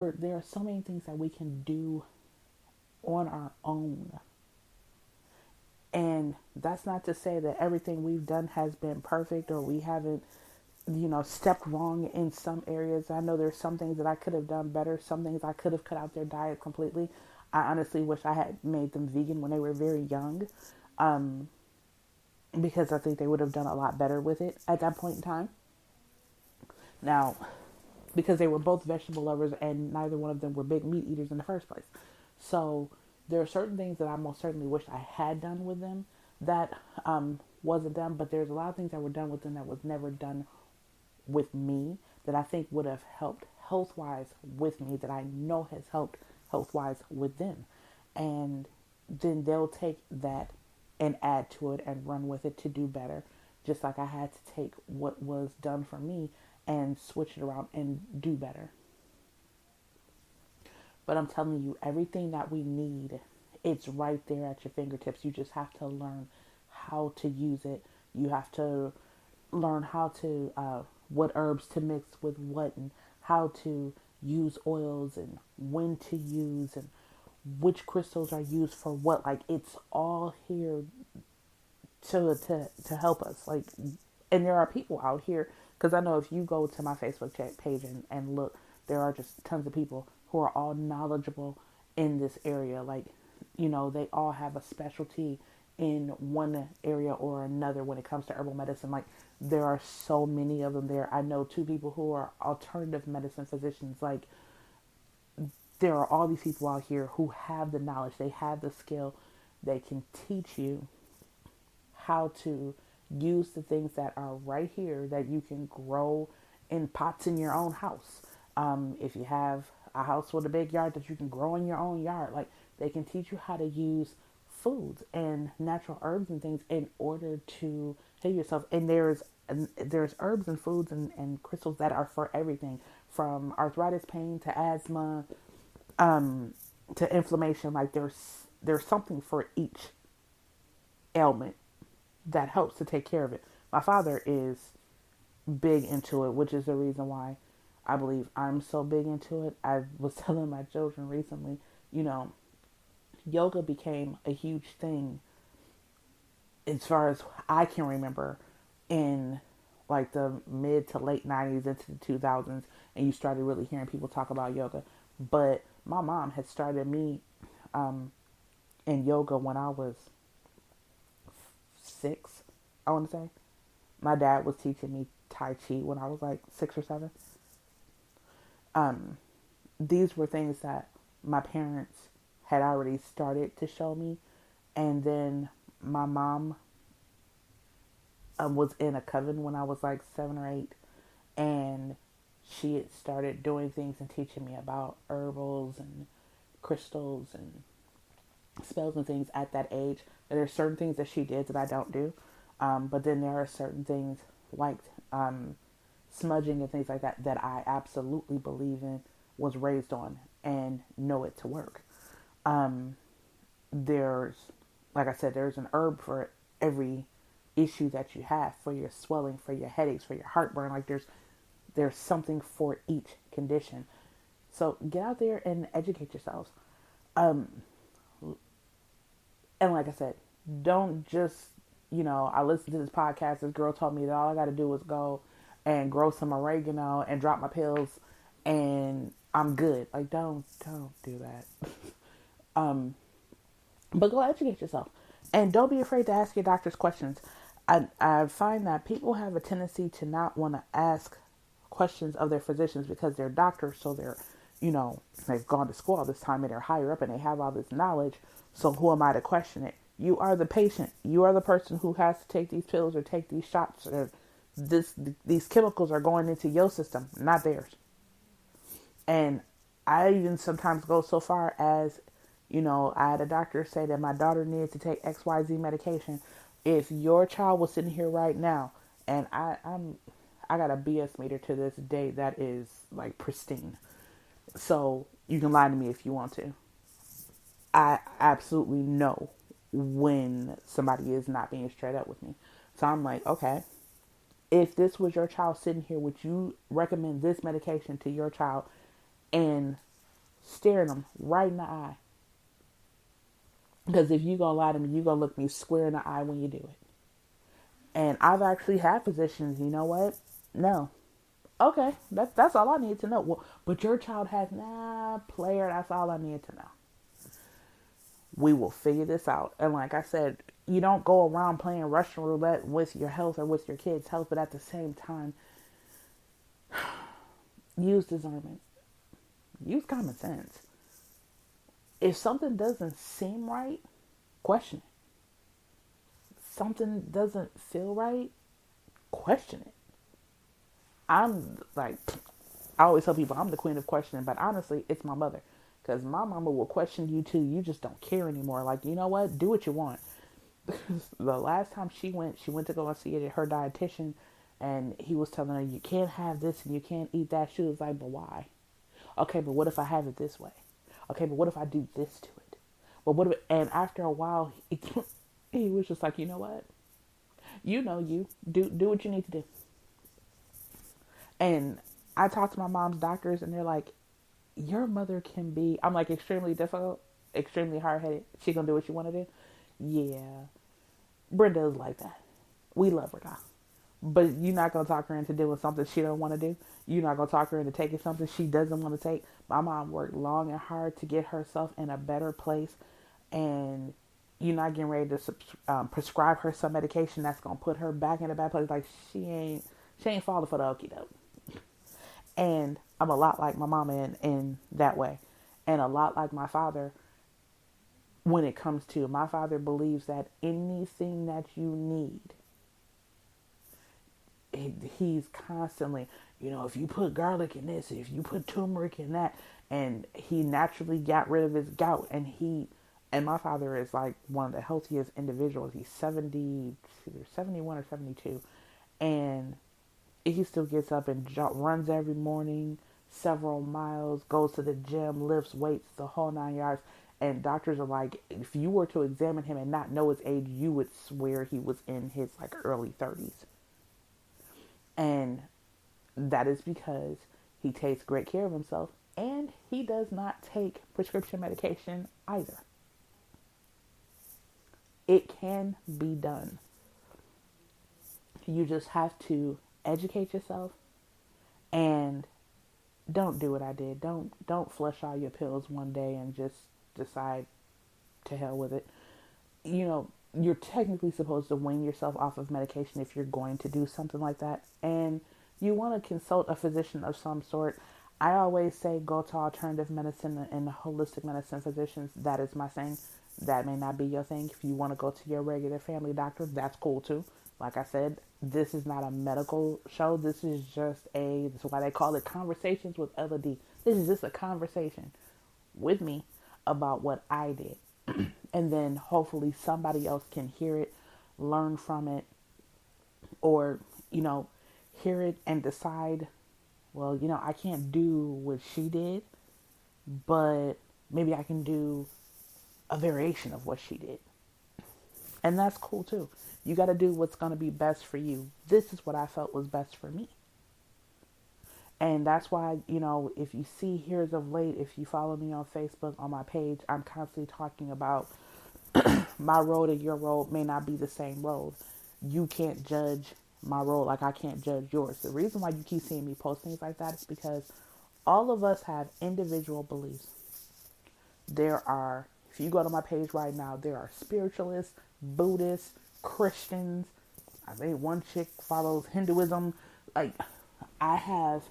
there are so many things that we can do on our own. And that's not to say that everything we've done has been perfect or we haven't, stepped wrong in some areas. I know there's some things that I could have done better, some things I could have cut out their diet completely. I honestly wish I had made them vegan when they were very young, because I think they would have done a lot better with it at that point in time. Now, because they were both vegetable lovers and neither one of them were big meat eaters in the first place. So there are certain things that I most certainly wish I had done with them that wasn't done, but there's a lot of things that were done with them that was never done with me that I think would have helped health wise with me, that I know has helped health wise with them. And then they'll take that and add to it and run with it to do better. Just like I had to take what was done for me and switch it around and do better. But I'm telling you, everything that we need, it's right there at your fingertips. You just have to learn how to use it. You have to learn how to, what herbs to mix with what, and how to use oils and when to use and which crystals are used for what. Like, it's all here to help us. Like, and there are people out here, because I know if you go to my Facebook chat page and look, there are just tons of people who are all knowledgeable in this area. Like, they all have a specialty in one area or another when it comes to herbal medicine. Like, there are so many of them there. I know two people who are alternative medicine physicians. Like, there are all these people out here who have the knowledge, they have the skill, they can teach you how to use the things that are right here that you can grow in pots in your own house. If you have a house with a big yard that you can grow in your own yard, like, they can teach you how to use foods and natural herbs and things in order to heal yourself. And there's herbs and foods and crystals that are for everything from arthritis pain to asthma, to inflammation. Like, there's something for each ailment that helps to take care of it. My father is big into it, which is the reason why I believe I'm so big into it. I was telling my children recently, you know, yoga became a huge thing as far as I can remember in like the mid to late 90s into the 2000s, and you started really hearing people talk about yoga. But my mom had started me um, in yoga when I was 6, I want to say. My dad was teaching me Tai Chi when I was like 6 or 7. Um, these were things that my parents had already started to show me. And then my mom was in a coven when I was like 7 or 8. And she had started doing things and teaching me about herbals and crystals and spells and things at that age. There are certain things that she did that I don't do. But then there are certain things like smudging and things like that that I absolutely believe in, was raised on, and know it to work. Um, there's, like I said, there's an herb for every issue that you have, for your swelling, for your headaches, for your heartburn. Like, there's something for each condition. So get out there and educate yourselves. Um, and like I said, don't just, I listened to this podcast. This girl told me that all I got to do was go and grow some oregano and drop my pills and I'm good. Like, don't do that. um, but go educate yourself, and don't be afraid to ask your doctors questions. I find that people have a tendency to not want to ask questions of their physicians because they're doctors, so they've gone to school all this time and they're higher up and they have all this knowledge. So who am I to question it? You are the patient. You are the person who has to take these pills or take these shots, or these chemicals are going into your system, not theirs. And I even sometimes go so far as, I had a doctor say that my daughter needs to take XYZ medication. If your child was sitting here right now, and I got a BS meter to this day that is like pristine. So you can lie to me if you want to. I absolutely know when somebody is not being straight up with me. So I'm like, okay, if this was your child sitting here, would you recommend this medication to your child? And staring them right in the eye. Because if you gonna lie to me, you gonna look me square in the eye when you do it. And I've actually had physicians, you know what? No. Okay, that's all I need to know. Well, but your child has, nah, player, that's all I need to know. We will figure this out. And like I said, you don't go around playing Russian roulette with your health or with your kids' health, but at the same time, use discernment, use common sense. If something doesn't seem right, question it. Something doesn't feel right, question it. I'm like, I always tell people I'm the queen of questioning, but honestly, it's my mother. Because my mama will question you too. You just don't care anymore. Like, you know what? Do what you want. The last time she went to go and see her dietitian, and he was telling her, you can't have this and you can't eat that. She was like, but why? Okay, but what if I have it this way? Okay, but what if I do this to it? But what if, and after a while, he was just like, you know what? You know, you do what you need to do. And I talked to my mom's doctors, and they're like, your mother can be, I'm like, extremely difficult, extremely hard-headed. She gonna do what you want to do? Yeah. Brenda is like that. We love her now. But you're not gonna talk her into doing something she don't want to do. You're not gonna talk her into taking something she doesn't want to take. My mom worked long and hard to get herself in a better place, and you're not getting ready to prescribe her some medication that's gonna put her back in a bad place. Like she ain't falling for the okie doke. And I'm a lot like my mama in that way, and a lot like my father. When it comes to, my father believes that anything that you need, he's constantly, if you put garlic in this, if you put turmeric in that, and he naturally got rid of his gout, and my father is like one of the healthiest individuals. He's 70, either 71 or 72, and he still gets up and runs every morning, several miles, goes to the gym, lifts weights, the whole 9 yards. And doctors are like, if you were to examine him and not know his age, you would swear he was in his like early 30s. And that is because he takes great care of himself, and he does not take prescription medication either. It can be done. You just have to educate yourself, and don't do what I did. Don't flush all your pills one day and just decide to hell with it. You're technically supposed to wean yourself off of medication if you're going to do something like that, and you want to consult a physician of some sort. I always say go to alternative medicine and holistic medicine physicians. That is my thing. That may not be your thing. If you want to go to your regular family doctor, that's cool too. Like I said, this is not a medical show. This is why they call it Conversations with LD. This is just a conversation with me about what I did. And then hopefully somebody else can hear it, learn from it, or, hear it and decide, well, I can't do what she did, but maybe I can do a variation of what she did. And that's cool too. You got to do what's going to be best for you. This is what I felt was best for me. And that's why, if you see here as of late, if you follow me on Facebook, on my page, I'm constantly talking about my road and your road may not be the same road. You can't judge my road like I can't judge yours. The reason why you keep seeing me post things like that is because all of us have individual beliefs. If you go to my page right now, there are spiritualists, Buddhists, Christians. I think one chick follows Hinduism. Like, I have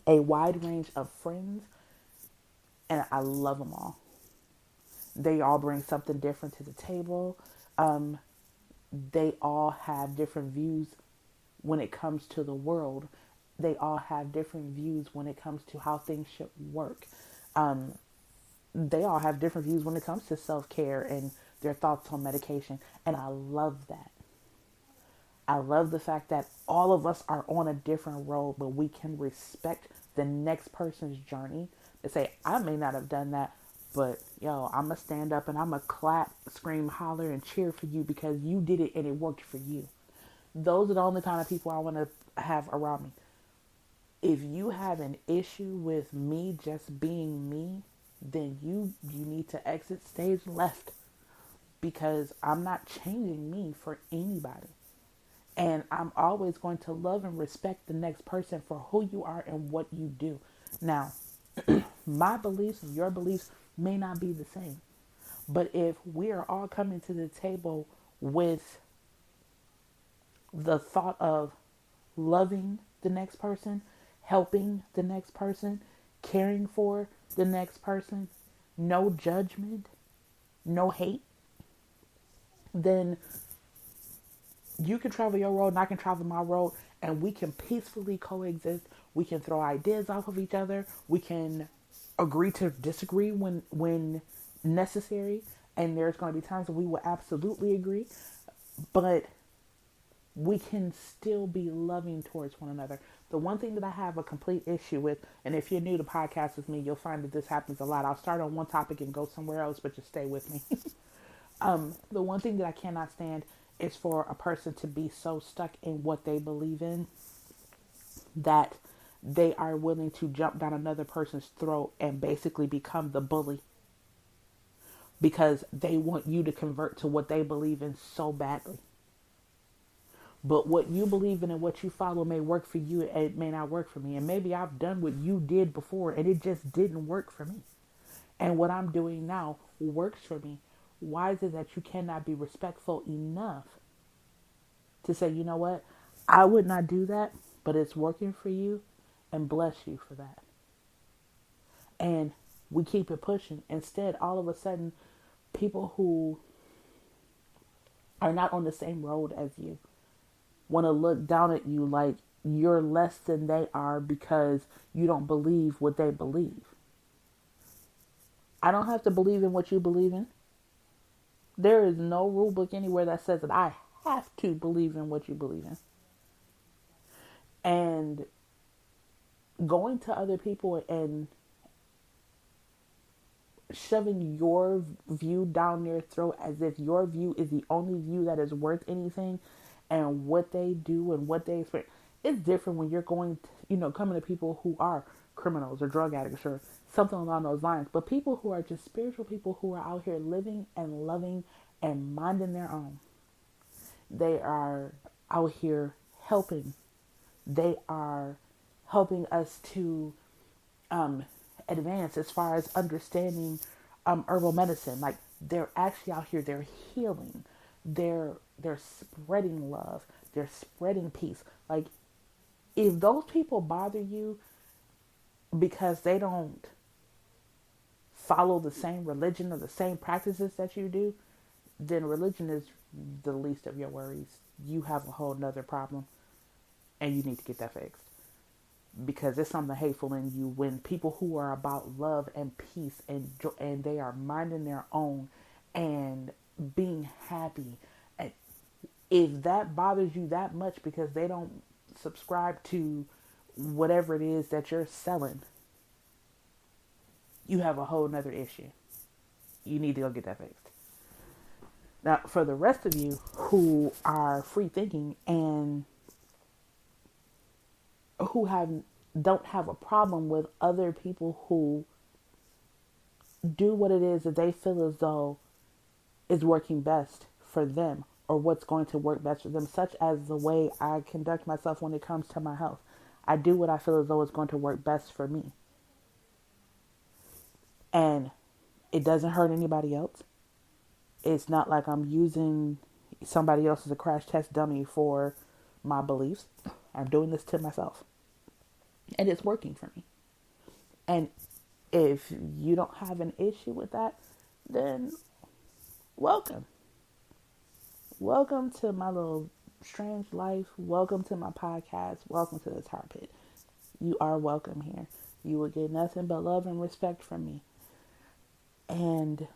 a wide range of friends, and I love them all. They all bring something different to the table. They all have different views when it comes to the world. They all have different views when it comes to how things should work. They all have different views when it comes to self-care and their thoughts on medication. And I love that. I love the fact that all of us are on a different road, but we can respect the next person's journey to say, I may not have done that, but I'm going to stand up and I'm going to clap, scream, holler, and cheer for you because you did it and it worked for you. Those are the only kind of people I want to have around me. If you have an issue with me just being me, then you need to exit stage left, because I'm not changing me for anybody. And I'm always going to love and respect the next person for who you are and what you do. Now, my beliefs and your beliefs may not be the same. But if we are all coming to the table with the thought of loving the next person, helping the next person, caring for the next person, no judgment, no hate, then you can travel your road and I can travel my road, and we can peacefully coexist. We can throw ideas off of each other. We can agree to disagree when necessary. And there's going to be times when we will absolutely agree, but we can still be loving towards one another. The one thing that I have a complete issue with, and if you're new to podcast with me, you'll find that this happens a lot. I'll start on one topic and go somewhere else, but just stay with me. The one thing that I cannot stand is for a person to be so stuck in what they believe in that they are willing to jump down another person's throat and basically become the bully because they want you to convert to what they believe in so badly. But what you believe in and what you follow may work for you, and it may not work for me. And maybe I've done what you did before and it just didn't work for me. And what I'm doing now works for me. Why is it that you cannot be respectful enough to say, you know what, I would not do that, but it's working for you, and bless you for that. And we keep it pushing. Instead, all of a sudden, people who are not on the same road as you want to look down at you like you're less than they are because you don't believe what they believe. I don't have to believe in what you believe in. There is no rule book anywhere that says that I have to believe in what you believe in. And going to other people and shoving your view down their throat as if your view is the only view that is worth anything, and what they do and what they experience. It's different when you're going to, coming to people who are criminals or drug addicts or something along those lines. But people who are just spiritual people who are out here living and loving and minding their own. They are out here helping. They are helping us to advance as far as understanding herbal medicine. Like, they're actually out here, they're healing. They're spreading love. They're spreading peace. Like, if those people bother you because they don't follow the same religion or the same practices that you do, then religion is the least of your worries. You have a whole nother problem, and you need to get that fixed. Because there's something hateful in you when people who are about love and peace and they are minding their own and being happy. And if that bothers you that much because they don't subscribe to whatever it is that you're selling, you have a whole nother issue. You need to go get that fixed. Now, for the rest of you who are free thinking and who don't have a problem with other people who do what it is that they feel as though is working best for them, or what's going to work best for them, such as the way I conduct myself when it comes to my health. I do what I feel as though is going to work best for me. And it doesn't hurt anybody else. It's not like I'm using somebody else as a crash test dummy for my beliefs. I'm doing this to myself. And it's working for me. And if you don't have an issue with that, then welcome. Welcome to my little strange life. Welcome to my podcast. Welcome to the Tar Pit. You are welcome here. You will get nothing but love and respect from me. And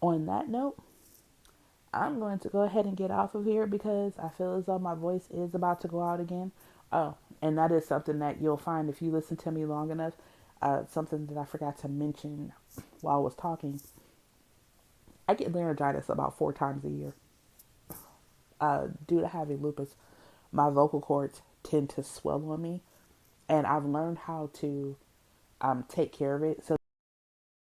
on that note, I'm going to go ahead and get off of here because I feel as though my voice is about to go out again. Oh, and that is something that you'll find if you listen to me long enough. Something that I forgot to mention while I was talking. I get laryngitis about 4 times a year. Due to having lupus, my vocal cords tend to swell on me. and I've learned how to take care of it. So